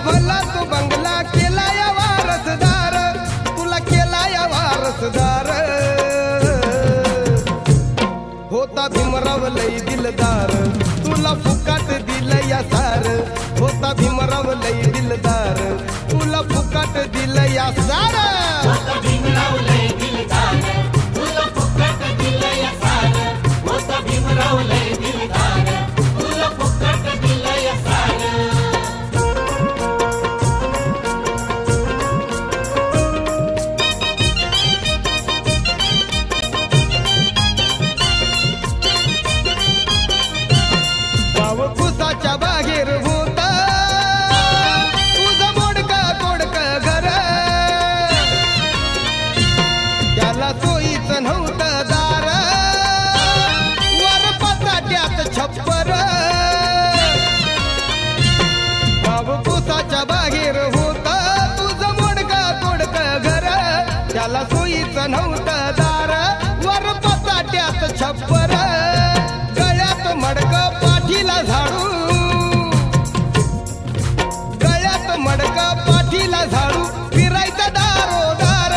भला तू बंगला केला या वारसदार, तुला केला या वारसदार. होता भीमराव लई दिलदार, तुला फुकाट दिलं या सार. होता भीमराव लई दिलदार, तुला फुकाट दिलं या सार. होता भीमराव लई दिलदार, तुला फुकाट दिलं या सार. होता भीमराव लई दिलदार, तुला फुकाट दिलं या सार. कुसाच्या बाहेर होता तुझं मोडका तोडका घर, त्याला सोयीचं नव्हतं दार, वर पसाट्यात छप्पर. कुसाच्या बाहेर होता तुझं मोडका तोडका घर, त्याला सोयीचं नव्हतं दार, वर पसाट्यात छप्पर. गळ्यात मडक पाठीला झाडू, गळ्यात मडक पाठीला झाडू, फिरायचा दारोदार,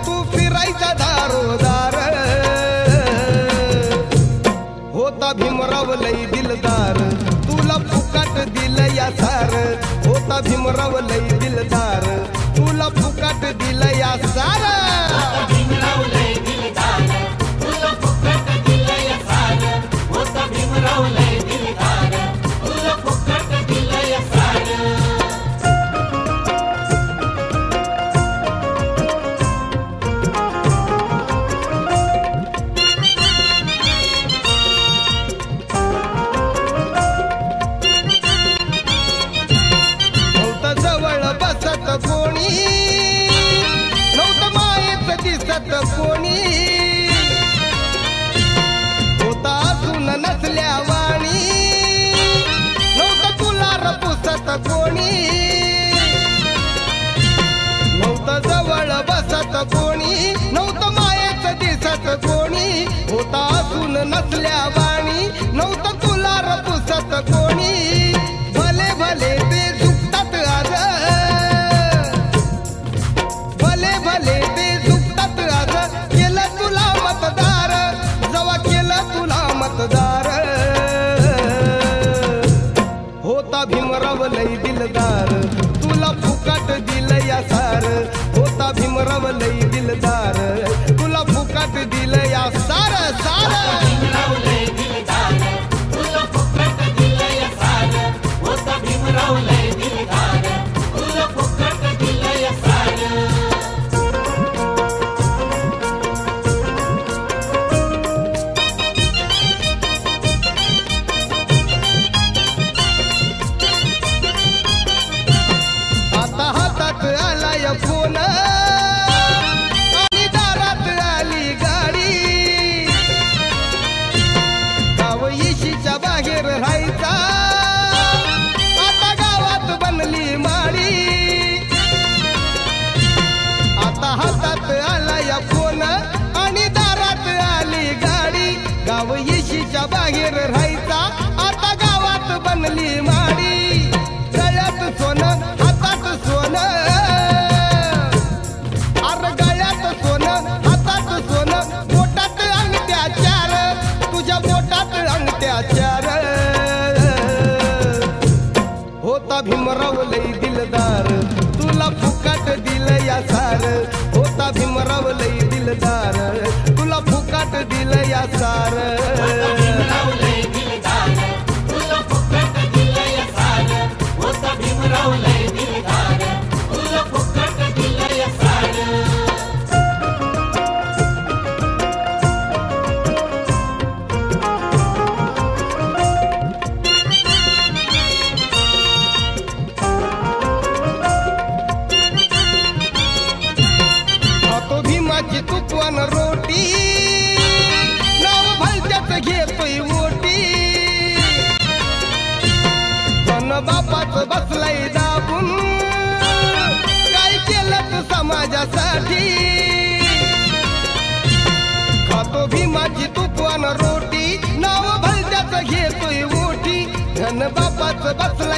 तू फिरायचा दारोदार. होता भीमराव लई दिलदार, तुला फुकाट दिलं या सार. होता भीमराव लई दिलदार, तुला फुकाट दिलं या सार. होता भीमराव लई दिलदार, तुला फुकाट दिलं या सार. होता भीमराव लई दिलदार, तुला फुकाट दिलं या सार. नव्हतं जवळ बसत कोणी, नव्हतं मायेत दिसत कोणी. होता असून नसल्या वाणी, नव्हतं तुला रपुसत कोणी. नव्हतं जवळ बसत कोणी, नव्हतं मायेत दिसत कोणी. होता असून नसल्या वाणी, नव्हतं तुला रपुसत कोणी. भले भले ते झुकतात आज, भले भले ते झुकतात आज. केलं तुला मतदार, जवा केलं तुला मतदार. होता भीमराव लई दिलदार, तुला फुकाट दिलं या सार. होता भीमराव लई दिलदार, तुला फुकाट दिलं या सार सार. भीमराव लई दिलदार, तुला फुकाट दिलं या सार. होता भीमराव लई दिलदार, तुला फुकाट दिलं या सार. आता हातात आलाय फोन आणि दारात आली गाडी. गाव येशीच्या बाहेर राहायचा, आता गावात बनली माडी. आता हातात आलाय फोन आणि दारात आली गाडी. गाव येशीच्या बाहेर राहायचा, आता गावात बनली माडी. गळ्यात सोनं हातात सोनं, अरे गळ्यात सोनं हातात सोनं. बोटात अंगठ्या चार, तुझ्या बोटात अंगठ्या चार. होता भीमराव लई दिलदार, तुला फुकाट दिलं या सार. होता भीमराव लई दिलदार, तुला फुकाट दिलं या सार. होता भीमराव लई दिलदार, तुला फुकाट दिलं या सार. होता भीमराव लई दिलदार, तुला फुकाट दिलं या सार. खातो भीमाची तुपवान रोटी, नाव भलत्याच घेतोय ओटी. पण बापाच बसलाय दाबून, काय केलं तू समाजासाठी. खातो भीमाची तुपवान रोटी, नाव भलत्याच घेतोय ओटी. धन बापाच बसलाय